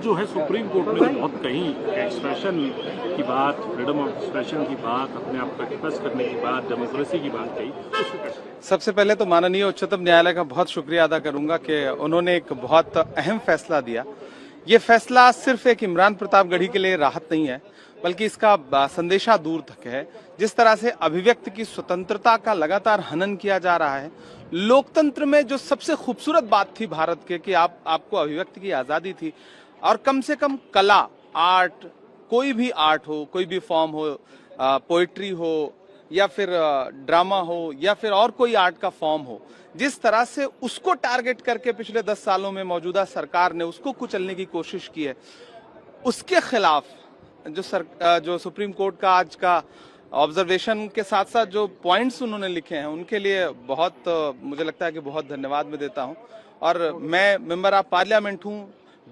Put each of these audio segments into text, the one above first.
जो है supreme court ने बहुत कहीं एक्सप्रेशन की बात, फ्रीडम ऑफ एक्सप्रेशन की बात, अपने आप को एक्सप्रेस करने की बात, डेमोक्रेसी की बात कही। सबसे पहले तो माननीय उच्चतम न्यायालय का बहुत शुक्रिया अदा करूंगा कि उन्होंने एक बहुत अहम फैसला दिया। ये फैसला सिर्फ एक इमरान प्रतापगढ़ी के लिए राहत नहीं है, बल्कि इसका संदेशा दूर तक है। जिस तरह से अभिव्यक्ति की स्वतंत्रता का लगातार हनन किया जा रहा है, लोकतंत्र में जो सबसे खूबसूरत बात थी भारत के कि आपको अभिव्यक्ति की आजादी थी, और कम से कम कला, आर्ट, कोई भी आर्ट हो, कोई भी फॉर्म हो, पोइट्री हो या फिर ड्रामा हो या फिर और कोई आर्ट का फॉर्म हो, जिस तरह से उसको टारगेट करके पिछले 10 सालों में मौजूदा सरकार ने उसको कुचलने की कोशिश की है, उसके खिलाफ जो सुप्रीम कोर्ट का आज का ऑब्जर्वेशन के साथ साथ जो पॉइंट्स उन्होंने लिखे हैं, उनके लिए बहुत मुझे लगता है कि बहुत धन्यवाद मैं देता हूं। और मैं मेंबर ऑफ पार्लियामेंट हूं,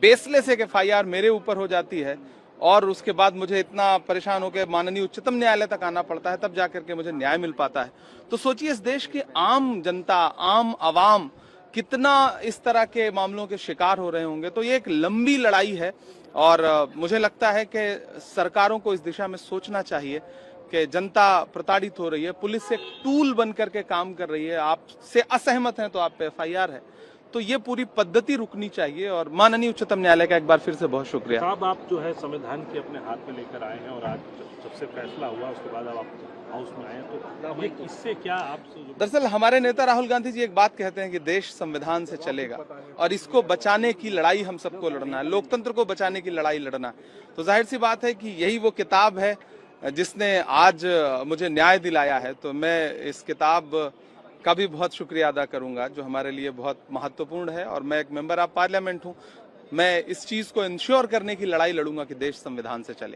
बेसलेस एक एफआईआर मेरे ऊपर हो जाती है और उसके बाद मुझे इतना परेशान होकर माननीय उच्चतम न्यायालय तक आना पड़ता है, तब जाकर के मुझे न्याय मिल पाता है। तो सोचिए इस देश की आम जनता, आम आवाम कितना इस तरह के मामलों के शिकार हो रहे होंगे। तो ये एक लंबी लड़ाई है और मुझे लगता है कि सरकारों को इस दिशा में सोचना चाहिए कि जनता प्रताड़ित हो रही है, पुलिस एक टूल बनकर के काम कर रही है, आपसे असहमत हैं तो आप पे एफआईआर है। तो ये पूरी पद्धति रुकनी चाहिए और माननीय उच्चतम न्यायालय का एक बार फिर से बहुत शुक्रिया। साहब, आप जो है संविधान के अपने हाथ में लेकर आए हैं और आज जब से फैसला हुआ उसके बाद अब आप हाउस में आए, तो ये इससे क्या आप? दरअसल हमारे नेता राहुल गांधी जी एक बात कहते हैं कि देश संविधान से चलेगा और इसको बचाने की लड़ाई हम सबको लड़ना है, लोकतंत्र को बचाने की लड़ाई लड़ना है। तो जाहिर सी बात है कि यही वो किताब है जिसने आज मुझे न्याय दिलाया है। तो मैं इस किताब का भी बहुत शुक्रिया अदा करूंगा जो हमारे लिए बहुत महत्वपूर्ण है। और मैं एक मेंबर ऑफ पार्लियामेंट हूं, मैं इस चीज को इंश्योर करने की लड़ाई लड़ूंगा कि देश संविधान से चले।